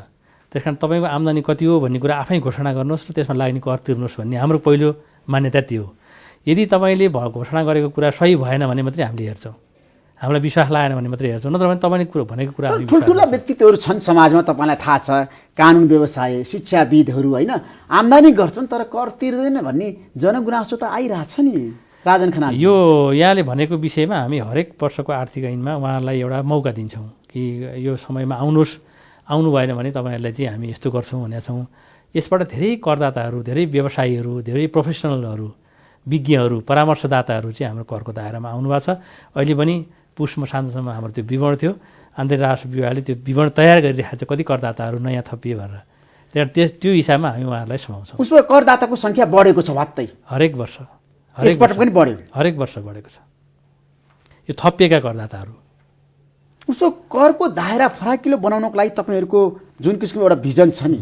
त्यस कारण तपाईँको आम्दानी कति हो भन्ने कुरा आफै घोषणा गर्नुहोस् र त्यसमा लाग्ने कर तिर्नुहोस् भन्ने हाम्रो पहिलो मान्यता त्यो हो। यदि तपाईँले घोषणा गरेको कुरा सही भएन भने मात्रै हामीले हेर्छौँ, हामीलाई विश्वास लागेन भने मात्रै हेर्छौँ, नत्र भने तपाईँले भनेको कुरा ठुल्ठुला व्यक्तित्वहरू छन् समाजमा, तपाईँलाई थाहा छ, कानुन व्यवसाय शिक्षाविदहरू होइन, आम्दानी गर्छन् तर कर तिर्दैन भन्ने जनगुनासो त आइरहेछ नि राजन खनाल। यो यहाँले भनेको विषयमा हामी हरेक वर्षको आर्थिक ऐनमा उहाँहरूलाई एउटा मौका दिन्छौँ कि यो समयमा आउनु भएन भने तपाईँहरूलाई चाहिँ हामी यस्तो गर्छौँ भनेका छौँ। यसबाट धेरै करदाताहरू, धेरै व्यवसायीहरू, धेरै प्रोफेसनलहरू, विज्ञहरू, परामर्शदाताहरू चाहिँ हाम्रो करको दायरामा आउनुभएको छ। अहिले पनि पुष मसान्तसम्म हाम्रो त्यो विवरण थियो, आन्तरिक राजस्व विभागले त्यो विवरण तयार गरिरहेको छ कति करदाताहरू नयाँ थपिए भनेर। त्यो हिसाबमा हामी उहाँहरूलाई समाउँछौँ। उसमा करदाताको सङ्ख्या बढेको छ वात्तै हरेक वर्ष पनि बढ्यो, हरेक वर्ष बढेको छ यो थपिएका करदाताहरू। उसको करको दायरा फराकिलो बनाउनको लागि तपाईँहरूको जुन किसिमको एउटा भिजन छ नि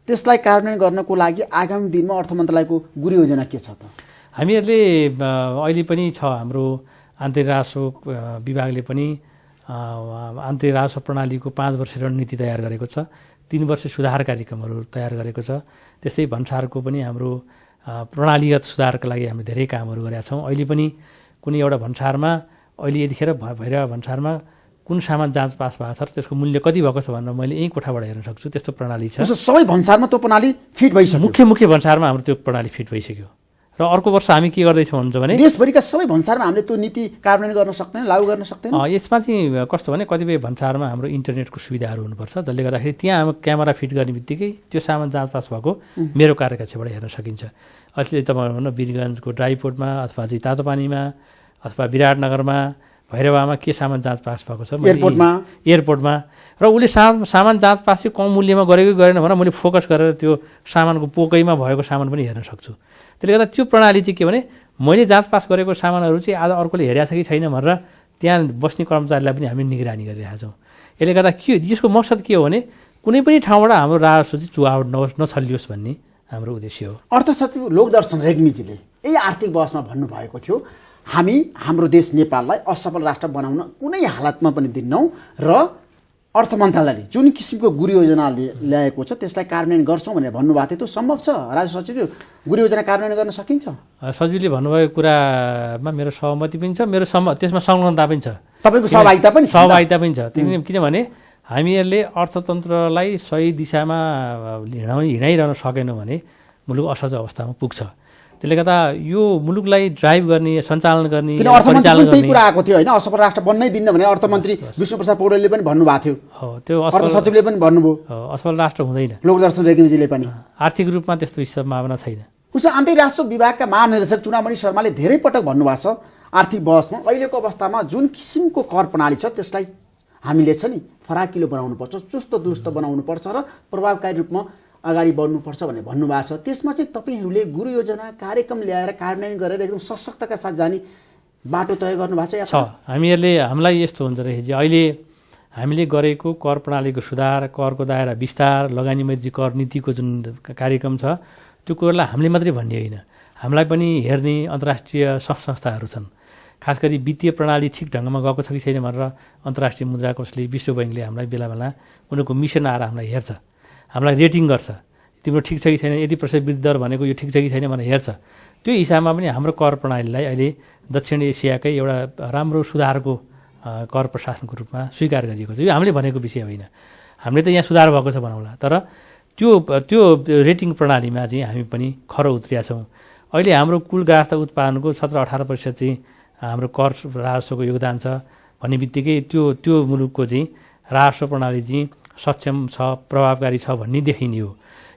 त्यसलाई कार्यान्वयन गर्नको लागि आगामी दिनमा अर्थ मन्त्रालयको गुरु योजना के छ त? हामीहरूले अहिले पनि छ, हाम्रो आन्तरिक राजस्व विभागले पनि आन्तरिक राजस्व प्रणालीको 5 वर्ष रणनीति तयार गरेको छ, 3 वर्ष सुधार कार्यक्रमहरू तयार गरेको छ। त्यस्तै भन्सारको पनि हाम्रो प्रणालीगत सुधारका लागि हामीले धेरै कामहरू गरेका छौँ। अहिले पनि कुनै एउटा भन्सारमा अहिले यतिखेर भइरहेको भन्सारमा कुन सामान जाँच पास भएको छ र त्यसको मूल्य कति भएको छ भनेर मैले यहीँ कोठाबाट हेर्न सक्छु, त्यस्तो प्रणाली छ। सबै भन्सारमा त्यो प्रणाली फिट भइसक्यो, मुख्य भन्सारमा हाम्रो त्यो प्रणाली फिट भइसक्यो। र अर्को वर्ष हामी के गर्दैछौँ भन्छ भने देशभरिका सबै भन्सारमा हामीले त्यो नीति कार्यान्वयन गर्न सक्दैन, लागू गर्न सक्दैन। यसमा चाहिँ कस्तो भने कतिपय भन्सारमा हाम्रो इन्टरनेटको सुविधाहरू हुनुपर्छ, जसले गर्दाखेरि त्यहाँ हाम्रो क्यामेरा फिट गर्ने बित्तिकै त्यो सामान जाँच पास भएको मेरो कार्यकक्षबाट हेर्न सकिन्छ। अहिले तपाईँ भन्नु वीरगञ्जको ड्राइपोर्टमा अथवा चाहिँ तातोपानीमा अथवा विराटनगरमा भैरवामा के सामान जाँच पास भएको छ एयरपोर्टमा र उसले सामान जाँच पास चाहिँ कम मूल्यमा गरेकै गरेन भनेर मैले फोकस गरेर त्यो सामानको पोकैमा भएको सामान पनि हेर्न सक्छु। त्यसले गर्दा त्यो प्रणाली चाहिँ के भने मैले जाँच पास गरेको सामानहरू चाहिँ आज अर्कोले हेरेको छ कि छैन भनेर त्यहाँ बस्ने कर्मचारीलाई पनि हामी निगरानी गरिरहेका छौँ। यसले गर्दा यसको मकसद के हो भने कुनै पनि ठाउँबाट हाम्रो राजस्व चाहिँ चुहावट नछलियोस् भन्ने हाम्रो उद्देश्य हो। अर्थ सचिव लोकदर्शन रेग्मीजीले यही आर्थिक बहसमा भन्नुभएको थियो, हामी हाम्रो देश नेपाललाई असफल राष्ट्र बनाउन कुनै हालतमा पनि दिन्नौँ र अर्थ मन्त्रालयले जुन किसिमको गुरु योजना ल्याएको छ त्यसलाई कार्यान्वयन गर्छौँ भनेर भन्नुभएको थियो। त्यो सम्भव छ राजस्व सचिव? गुरु योजना कार्यान्वयन गर्न सकिन्छ? सचिवले भन्नुभएको कुरामा मेरो सहमति पनि छ, मेरो त्यसमा संलग्नता पनि छ, तपाईँको सहभागिता पनि छ। किनभने हामीहरूले अर्थतन्त्रलाई सही दिशामा हिँडाइरहन सकेनौँ भने मुलुक असहज अवस्थामा पुग्छ। त्यसले गर्दा यो मुलुकलाई ड्राइभ गर्ने, सञ्चालन गर्ने, परिचालन गर्ने कुरा आएको थियो होइन, असफल राष्ट्र बन्नै दिन्न भने अर्थमन्त्री विष्णुप्रसाद पौडेलले पनि भन्नुभएको थियो, त्यो अर्थ सचिवले पनि भन्नुभयो असफल राष्ट्र हुँदैन। लोकदर्शन रेग्मीजीले पनि आर्थिक रूपमा त्यस्तो सम्भावना छैन। उसो आन्तरिक राजस्व विभागका महानिर्देशक चुनामणि शर्माले धेरै पटक भन्नुभएको छ आर्थिक बहसमा अहिलेको अवस्थामा जुन किसिमको कर प्रणाली छ त्यसलाई हामीले छ नि फराकिलो बनाउनुपर्छ, चुस्त दुरुस्त बनाउनुपर्छ र प्रभावकारी रूपमा अगाडि बढ्नुपर्छ भनेर भन्नुभएको छ। त्यसमा चाहिँ तपाईँहरूले गुरु योजना कार्यक्रम ल्याएर कार्यान्वयन गरेर एकदम सशक्तका साथ जाने बाटो तय गर्नुभएको छ। हामीलाई यस्तो हुन्छ रहेछ, अहिले हामीले गरेको कर प्रणालीको सुधार, करको दायरा विस्तार, लगानी मैत्री कर नीतिको जुन कार्यक्रम छ त्यो कुरालाई हामीले मात्रै भन्ने होइन, हामीलाई पनि हेर्ने अन्तर्राष्ट्रिय संस्थाहरू छन्, खास गरी वित्तीय प्रणाली ठिक ढङ्गमा गएको छ कि छैन भनेर अन्तर्राष्ट्रिय मुद्रा कोषले विश्व ब्याङ्कले हामीलाई बेला बेला उनीहरूको मिसन आएर हामीलाई हेर्छ, हामीलाई रेटिङ गर्छ, तिम्रो ठिक छ कि छैन, यति प्रतिशत वृद्धि दर भनेको यो ठिक छ कि छैन भनेर हेर्छ। त्यो हिसाबमा पनि हाम्रो कर प्रणालीलाई अहिले दक्षिण एसियाकै एउटा राम्रो सुधारको कर प्रशासनको रूपमा स्वीकार गरिएको छ। यो हामीले भनेको विषय होइन, हामीले त यहाँ सुधार भएको छ भनौँला, तर त्यो रेटिङ प्रणालीमा चाहिँ हामी पनि खर उत्रिया छौँ। अहिले हाम्रो कुल गार्हस्थ्य उत्पादनको 17-18% चाहिँ हाम्रो कर राजस्वको योगदान छ भन्ने बित्तिकै त्यो मुलुकको चाहिँ राजस्व प्रणाली चाहिँ सक्षम छ, प्रभावकारी छ भन्ने देखिने हो।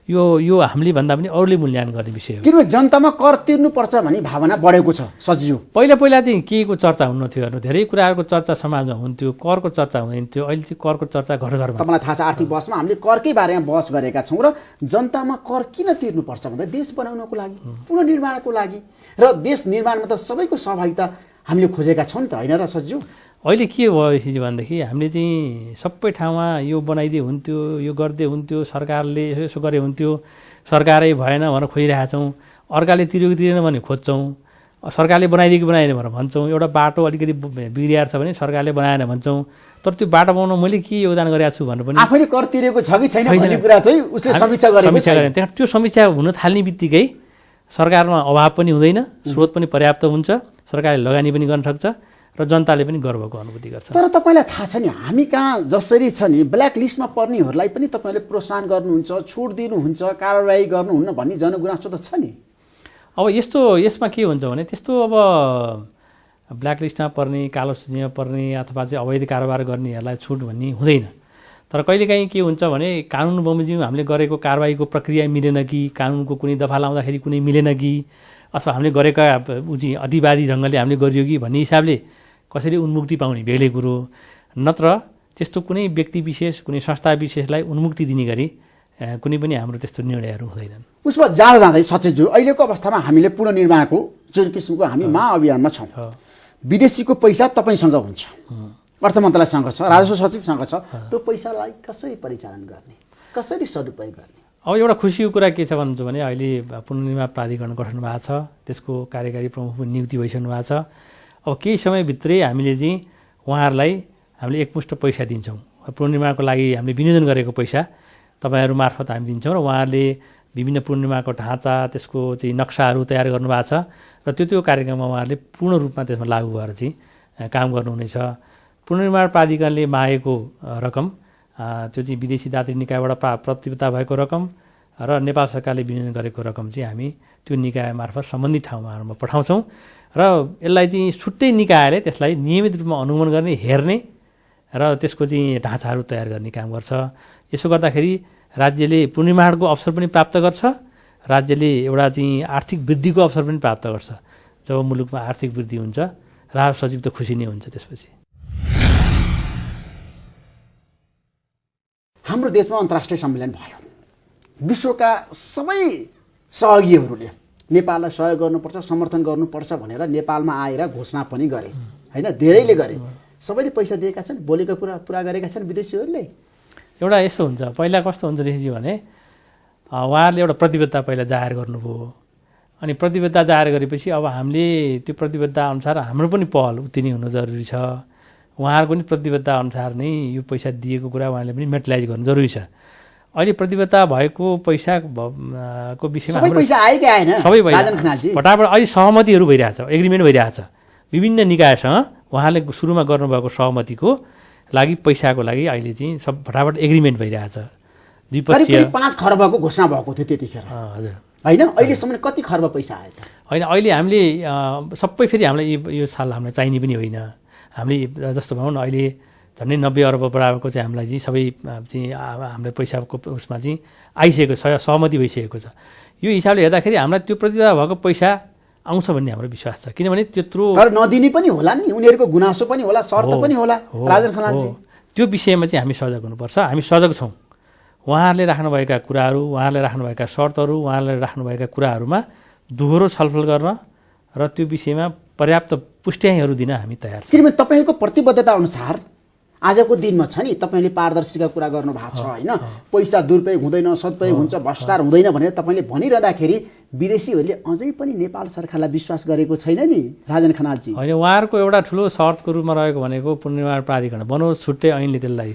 यो हामीले भन्दा पनि अरूले मूल्याङ्कन गर्ने विषय हो। किनभने जनतामा कर तिर्नुपर्छ भन्ने भावना बढेको छ सचिव। पहिला चाहिँ के को चर्चा हुन्न थियो हेर्नु, धेरै कुराहरूको चर्चा समाजमा हुन्थ्यो, करको चर्चा हुँदैन थियो। अहिले चाहिँ करको चर्चा घर घरमा। तपाईँलाई थाहा छ आर्थिक बहसमा हामीले करकै बारेमा बहस गरेका छौँ र जनतामा कर किन तिर्नुपर्छ भन्दा देश बनाउनको लागि, पुनर्निर्माणको लागि, र देश निर्माणमा त सबैको सहभागिता हामीले खोजेका छौँ नि त, होइन र सचिव? अहिले के भयो भनेदेखि हामीले चाहिँ सबै ठाउँमा यो बनाइदिए हुन्थ्यो, यो गरिदिए हुन्थ्यो, सरकारले यसो गरे हुन्थ्यो, सरकारै भएन भनेर खोजिरहेका छौँ, अर्काले तिरेको तिरेन भने खोज्छौँ, सरकारले बनाइदिएको बनाएन भनेर भन्छौँ, एउटा बाटो अलिकति बिग्रिएको छ भने सरकारले बनाएन भन्छौँ, तर त्यो बाटो बनाउन मैले के योगदान गरेको छु भनेर पनि आफैले कर तिरेको छ कि छैन भन्ने कुरा चाहिँ उसले समीक्षा गरेको छैन। त्यहाँ त्यो समीक्षा हुन थाल्ने बित्तिकै सरकारमा अभाव पनि हुँदैन, स्रोत पनि पर्याप्त हुन्छ, सरकारले लगानी पनि गर्न सक्छ र जनताले पनि गर्वको अनुभूति गर्छ। तर तपाईँलाई थाहा छ नि हामी कहाँ जसरी छ नि ब्ल्याक लिस्टमा पर्नेहरूलाई पनि तपाईँले प्रोत्साहन गर्नुहुन्छ, छुट दिनुहुन्छ, कारबाही गर्नुहुन्न भन्ने जनगुनासो त छ नि। अब यसमा के हुन्छ भने त्यस्तो अब ब्ल्याक लिस्टमा पर्ने, कालो सूचीमा पर्ने अथवा चाहिँ अवैध कारोबार गर्नेहरूलाई छुट भन्ने हुँदैन। तर कहिलेकाहीँ के हुन्छ भने कानुन बमोजिम हामीले गरेको कारबाहीको प्रक्रिया मिलेन कि, कानुनको कुनै दफा लाउँदाखेरि कुनै मिलेन कि, अथवा हामीले गरेका चाहिँ अतिवादी ढङ्गले हामीले गरियो कि भन्ने हिसाबले कसरी उन्मुक्ति पाउने बेग्लै कुरो, नत्र त्यस्तो कुनै व्यक्ति विशेष कुनै संस्था विशेषलाई उन्मुक्ति दिने गरी कुनै पनि हाम्रो त्यस्तो निर्णयहरू हुँदैनन्। उसमा जाँदै सचेतज्यू अहिलेको अवस्थामा हामीले पुनर्निर्माणको जुन किसिमको हामी महाअभियानमा छौँ, विदेशीको पैसा तपाईँसँग हुन्छ, अर्थ मन्त्रालयसँग छ, राजस्व सचिवसँग छ, त्यो पैसालाई कसरी परिचालन गर्ने, कसरी सदुपयोग गर्ने? अब एउटा खुसीको कुरा के छ भन्नुहुन्छ भने अहिले पुनर्निर्माण प्राधिकरण गठन भएको छ, त्यसको कार्यकारी प्रमुख नियुक्ति भइसक्नु भएको छ। अब केही समयभित्रै हामीले चाहिँ उहाँहरूलाई हामीले एकमुष्ट पैसा दिन्छौँ। पुनर्निर्माणको लागि हामीले विनियोजन गरेको पैसा तपाईँहरू मार्फत हामी दिन्छौँ र उहाँहरूले विभिन्न पुनर्निर्माणको ढाँचा त्यसको चाहिँ नक्साहरू तयार गर्नुभएको छ र त्यो कार्यक्रममा उहाँहरूले पूर्ण रूपमा त्यसमा लागू भएर चाहिँ काम गर्नुहुनेछ। पुनर्निर्माण प्राधिकरणले मागेको रकम त्यो चाहिँ विदेशी दात्री निकायबाट प्रतिबद्धता भएको रकम र नेपाल सरकारले विनियोजन गरेको रकम चाहिँ हामी त्यो निकाय मार्फत सम्बन्धित ठाउँमा पठाउँछौँ र यसलाई चाहिँ छुट्टै निकायले त्यसलाई नियमित रूपमा अनुगमन गर्ने, हेर्ने र त्यसको चाहिँ ढाँचाहरू तयार गर्ने काम गर्छ। यसो गर्दाखेरि राज्यले पुनर्निर्माणको अवसर पनि प्राप्त गर्छ, राज्यले एउटा चाहिँ आर्थिक वृद्धिको अवसर पनि प्राप्त गर्छ। जब मुलुकमा आर्थिक वृद्धि हुन्छ राजस्व सचिव त खुसी नै हुन्छ। त्यसपछि हाम्रो देशमा अन्तर्राष्ट्रिय सम्मेलन भयो, विश्वका सबै सहयोगीहरूले नेपाललाई सहयोग गर्नुपर्छ, समर्थन गर्नुपर्छ भनेर नेपालमा आएर घोषणा पनि गरे, होइन? धेरैले गरे, सबैले पैसा दिएका छन्, बोलेको कुरा पुरा गरेका छन् विदेशीहरूले। एउटा यस्तो हुन्छ, पहिला कस्तो हुन्छ ऋषिजी भने उहाँहरूले एउटा प्रतिबद्धता पहिला जाहेर गर्नुभयो, अनि प्रतिबद्धता जाहेर गरेपछि अब हामीले त्यो प्रतिबद्धता अनुसार हाम्रो पनि पहल उत्तिनै हुनु जरुरी छ। उहाँहरूको पनि प्रतिबद्धता अनुसार नै यो पैसा दिएको कुरा उहाँले पनि मेटलाइज गर्नु जरुरी छ। अहिले प्रतिबद्धता भएको पैसाको विषयमा सबै पैसा आयो कि आएन? सबै फटाफट अहिले सहमतिहरू भइरहेछ, एग्रिमेन्ट भइरहेछ विभिन्न निकायसँग। उहाँले सुरुमा गर्नुभएको सहमतिको लागि पैसाको लागि अहिले चाहिँ सब फटाफट एग्रिमेन्ट भइरहेछ। द्विपक्षीय 5 खर्बको घोषणा भएको थियो त्यतिखेर, हजुर, होइन? अहिलेसम्म कति खर्ब पैसा आयो त? होइन, अहिले हामीले सबै फेरि हामीलाई यो साल हामीलाई चाहिने पनि होइन। हामीले जस्तो भनौँ न अहिले झन्डै 90 अर्ब बराबरको चाहिँ हामीलाई चाहिँ सबै चाहिँ हाम्रो पैसाको उसमा चाहिँ आइसकेको छ, सहमति भइसकेको छ। यो हिसाबले हेर्दाखेरि हामीलाई त्यो प्रतिबद्धता भएको पैसा आउँछ भन्ने हाम्रो विश्वास छ। किनभने त्यत्रो तर नदिने पनि होला नि, उनीहरूको गुनासो पनि होला, शर्त पनि होला। राजन खनालजी, त्यो विषयमा चाहिँ हामी सजग हुनुपर्छ। हामी सजग छौँ। उहाँहरूले राख्नुभएका कुराहरू, उहाँहरूले राख्नुभएका शर्तहरू, उहाँहरूले राख्नुभएका कुराहरूमा दोहोरो छलफल गर्न र त्यो विषयमा पर्याप्त पुष्ट्याइहरू दिन हामी तयार छौँ। किनभने तपाईँहरूको प्रतिबद्धता अनुसार आजको दिनमा छ नि तपाईँले पारदर्शीका कुरा गर्नु भएको छ होइन, पैसा दुरुपयोग हुँदैन, सदुपयोग हुन्छ, भ्रष्टाचार हुँदैन भनेर तपाईँले भनिरहँदाखेरि विदेशीहरूले अझै पनि नेपाल सरकारलाई विश्वास गरेको छैन नि राजन खनालजी। होइन, उहाँहरूको एउटा ठुलो शर्तको रूपमा रहेको भनेको पुनर्निर्माण प्राधिकरण बनोस्, छुट्टै ऐनले त्यसलाई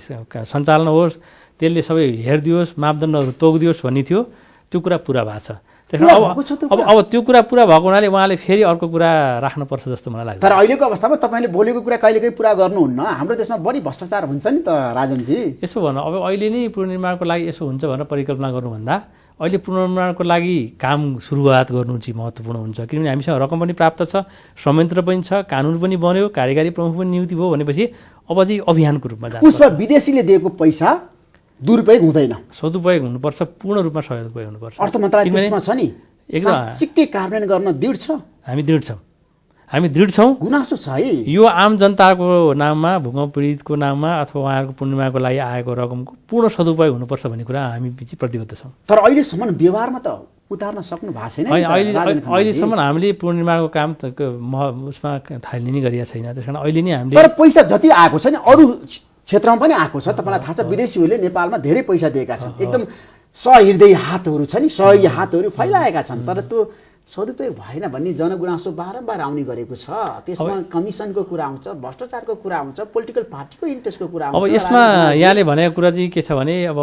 सञ्चालन होस्, त्यसले सबै हेरिदियोस्, मापदण्डहरू तोकिदियोस् भन्ने थियो। त्यो कुरा पुरा भएको छ। अब त्यो कुरा पुरा भएको हुनाले उहाँले फेरि अर्को कुरा राख्नुपर्छ जस्तो मलाई लाग्छ। तर अहिलेको अवस्थामा तपाईँले बोलेको कुरा कहिलेकाहीँ पुरा गर्नुहुन्न। हाम्रो देशमा बढी भ्रष्टाचार हुन्छ नि त राजनजी। यसो भन्नु, अब अहिले नै पुनर्निर्माणको लागि यसो हुन्छ भनेर परिकल्पना गर्नुभन्दा अहिले पुनर्निर्माणको लागि काम सुरुवात गर्नु चाहिँ महत्त्वपूर्ण हुन्छ। किनभने हामीसँग रकम पनि प्राप्त छ, संयन्त्र पनि छ, कानुन पनि बन्यो, कार्यकारी प्रमुख पनि नियुक्ति भयो भनेपछि अब चाहिँ अभियानको रूपमा जान्छ। उसमा विदेशीले दिएको पैसा दुरुपयोग हुँदैन, सदुपयोग हुनुपर्छ, पूर्ण रूपमा सदुपयोग हुनुपर्छ। अर्थ मन्त्रालय त्यसमा छ नि, एकदम सिक्कै कार्यान्वयन गर्न दृढ छ। हामी दृढ छौँ। गुनासो छ है यो आम जनताको नाममा, भूकम्प पीडितको नाममा अथवा उहाँहरूको पुनर्निर्माणको लागि आएको रकमको पूर्ण सदुपयोग हुनुपर्छ भन्ने कुरा हामी पछि प्रतिबद्ध छौँ। तर अहिलेसम्म व्यवहारमा त उतार्न सक्नु भएको छैन। अहिलेसम्म हामीले पुनर्निर्माणको काम उसमा थालनी नै गरिएको छैन। त्यस कारण अहिले नै हामीले तर पैसा जति आएको छ नि अरू क्षेत्रमा पनि आएको छ। तपाईँलाई थाहा छ विदेशीहरूले नेपालमा धेरै पैसा दिएका छन्, एकदम सहृदय हातहरू छ नि, सहयोगी हातहरू फैलाएका छन्। तर त्यो सदुपयोग भएन भन्ने जनगुनासो बारम्बार आउने गरेको छ। त्यसमा कमिसनको कुरा आउँछ, भ्रष्टाचारको कुरा आउँछ, पोलिटिकल पार्टीको इन्ट्रेस्टको कुरा आउँछ। अब यसमा यहाँले भनेको कुरा चाहिँ के छ भने अब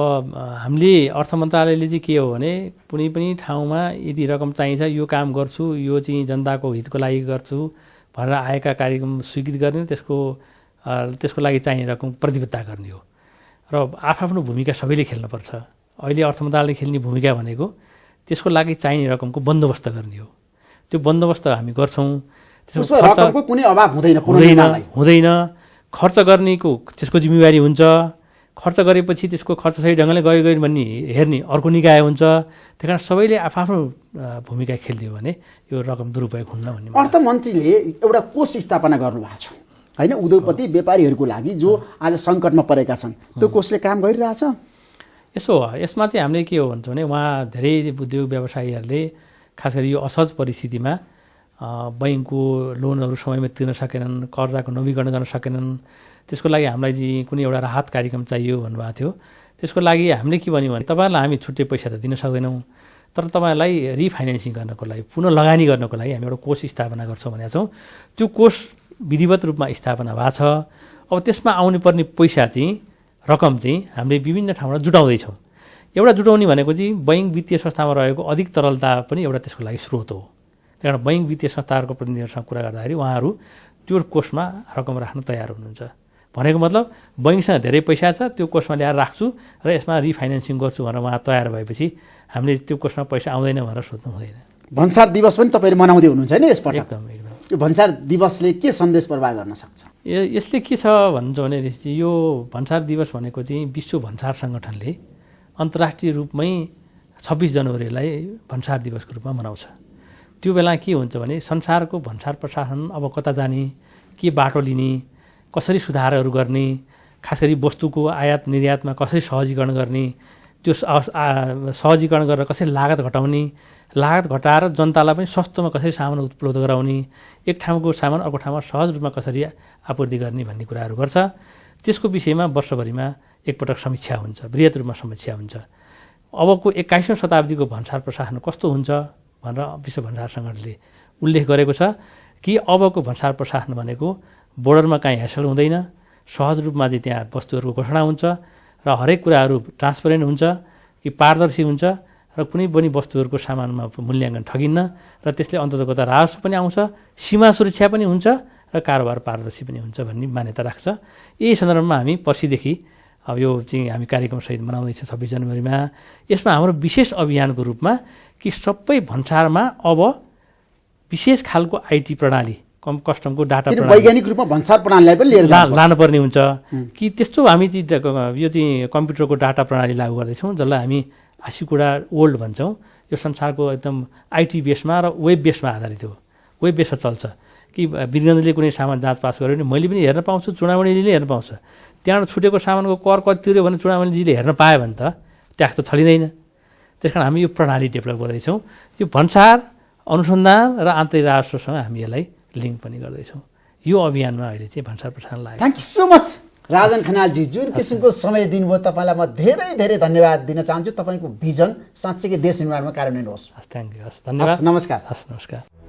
हामीले अर्थ मन्त्रालयले चाहिँ के हो भने कुनै पनि ठाउँमा यदि रकम चाहिन्छ, यो काम गर्छु, यो चाहिँ जनताको हितको लागि गर्छु भनेर आएका कार्यक्रम स्वीकृत गर्ने, त्यसको लागि चाहिने रकम प्रतिबद्धता गर्ने हो। र आफ्नो भूमिका सबैले खेल्नुपर्छ। अहिले अर्थ मन्त्रालयले खेल्ने भूमिका भनेको त्यसको लागि चाहिने रकमको बन्दोबस्त गर्ने हो। त्यो बन्दोबस्त हामी गर्छौँ। रकमको कुनै अभाव हुँदैन। खर्च गर्नेको त्यसको जिम्मेवारी हुन्छ। खर्च गरेपछि त्यसको खर्च सही ढङ्गले गयो भन्ने हेर्ने अर्को निकाय हुन्छ। त्यही कारण सबैले आफ्नो भूमिका खेलिदियो भने यो रकम दुरुपयोग हुन्न भन्ने। अर्थमन्त्रीले एउटा कोष स्थापना गर्नुभएको छ होइन, उद्योगपति व्यापारीहरूको लागि जो आज सङ्कटमा परेका छन्, त्यो कोषले काम गरिरहेछ। यसमा चाहिँ हामीले के हो भन्छ भने उहाँ धेरै उद्योग व्यवसायीहरूले खास गरी यो असहज परिस्थितिमा बैङ्कको लोनहरू समयमा तिर्न सकेनन्, कर्जाको नवीकरण गर्न सकेनन्। त्यसको लागि हामीलाई चाहिँ कुनै एउटा राहत कार्यक्रम चाहियो भन्नुभएको थियो। त्यसको लागि हामीले के भन्यौँ भने तपाईँहरूलाई हामी छुट्टै पैसा त दिन सक्दैनौँ, तर तपाईँहरूलाई रिफाइनेन्सिङ गर्नको लागि, पुनः लगानी गर्नको लागि हामी एउटा कोष स्थापना गर्छौँ भनेका छौँ। त्यो कोष विधिवत रूपमा स्थापना भएको छ। अब त्यसमा आउनुपर्ने पैसा चाहिँ रकम चाहिँ हामीले विभिन्न ठाउँबाट जुटाउँदैछौँ। एउटा जुटाउने भनेको चाहिँ बैङ्क वित्तीय संस्थामा रहेको अधिक तरलता पनि एउटा त्यसको लागि स्रोत हो। त्यही कारण बैङ्क वित्तीय संस्थाहरूको प्रतिनिधिहरूसँग कुरा गर्दाखेरि उहाँहरू त्यो कोषमा रकम राख्न तयार हुनुहुन्छ। भनेको मतलब बैङ्कसँग धेरै पैसा छ, त्यो कोषमा ल्याएर राख्छु र यसमा रिफाइनेन्सिङ गर्छु भनेर उहाँ तयार भएपछि हामीले त्यो कोषमा पैसा आउँदैन भनेर सोध्नु हुँदैन। भन्सार दिवस पनि तपाईँले मनाउँदै हुनुहुन्छ होइन यसपल्ट? एकदम। यो भन्सार दिवसले के सन्देश प्रवाह गर्न सक्छ? यसले के छ भन्छ भने यो भन्सार दिवस भनेको चाहिँ विश्व भन्सार सङ्गठनले अन्तर्राष्ट्रिय रूपमै 26 जनवरीलाई भन्सार दिवसको रूपमा मनाउँछ। त्यो बेला के हुन्छ भने संसारको भन्सार प्रशासन अब कता जाने, के बाटो लिने, कसरी सुधारहरू गर्ने, खास गरी वस्तुको आयात निर्यातमा कसरी सहजीकरण गर्ने, त्यो सहजीकरण गरेर कसरी लागत घटाउने, लागत घटाएर जनतालाई पनि सस्तोमा कसरी सामान उपलब्ध गराउने, एक ठाउँको सामान अर्को ठाउँमा सहज रूपमा कसरी आपूर्ति गर्ने भन्ने कुराहरू गर्छ। त्यसको विषयमा वर्षभरिमा एकपटक समीक्षा हुन्छ, बृहत रूपमा समीक्षा हुन्छ। अबको 21औं शताब्दीको भन्सार प्रशासन कस्तो हुन्छ भनेर विश्व भन्सार सङ्गठनले उल्लेख गरेको छ कि अबको भन्सार प्रशासन भनेको बोर्डरमा काहीँ हेरफेर हुँदैन, सहज रूपमा चाहिँ त्यहाँ वस्तुहरूको घोषणा हुन्छ र हरेक कुराहरू ट्रान्सपरेन्ट हुन्छ कि पारदर्शी हुन्छ र कुनै पनि वस्तुहरूको सामानमा मूल्याङ्कन ठगिन्न र त्यसले अन्ततगत राजस्व पनि आउँछ, सीमा सुरक्षा पनि हुन्छ र कारोबार पारदर्शी पनि हुन्छ भन्ने मान्यता राख्छ। यही सन्दर्भमा हामी पर्सिदेखि अब यो चाहिँ हामी कार्यक्रमसहित मनाउँदैछौँ 26 जनवरीमा। यसमा हाम्रो विशेष अभियानको रूपमा कि सबै भन्सारमा अब विशेष खालको आइटी प्रणाली, कस्टमको डाटा प्रणाली, वैज्ञानिक रूपमा भन्सार प्रणालीलाई पनि लिएर लानुपर्ने हुन्छ कि त्यस्तो हामी चाहिँ यो चाहिँ कम्प्युटरको डाटा प्रणाली लागू गर्दैछौँ, जसलाई हामी आसिकुडा ओल्ड भन्छौँ। यो संसारको एकदम आइटी बेसमा र वेब बेसमा आधारित हो, वेब बेसमा चल्छ कि वीरगन्जले कुनै सामान जाँच पास गर्यो भने मैले पनि हेर्न पाउँछु, चुडामणिजीले हेर्न पाउँछ। त्यहाँबाट छुटेको सामानको कर कति तिर्यो भने चुडामणिजीले हेर्न पायो भने त ट्याक्स त छलिँदैन। त्यस कारण हामी यो प्रणाली डेभलप गर्दैछौँ। यो भन्सार अनुसन्धान र आन्तरिक राजस्वसँग हामी यसलाई लिङ्क पनि गर्दैछौँ। यो अभियानमा अहिले चाहिँ भन्सार प्रशासन लाग्यो। Thank you so much Rajan Khanalji जुन किसिमको समय दिनुभयो तपाईँलाई म धेरै धेरै धन्यवाद दिन चाहन्छु। तपाईँको भिजन साँच्चै देश निर्माणमा कार्यान्वयन होस्। हस्, थ्याङ्क यू। हस्, धन्यवाद। नमस्कार। हस्, नमस्कार।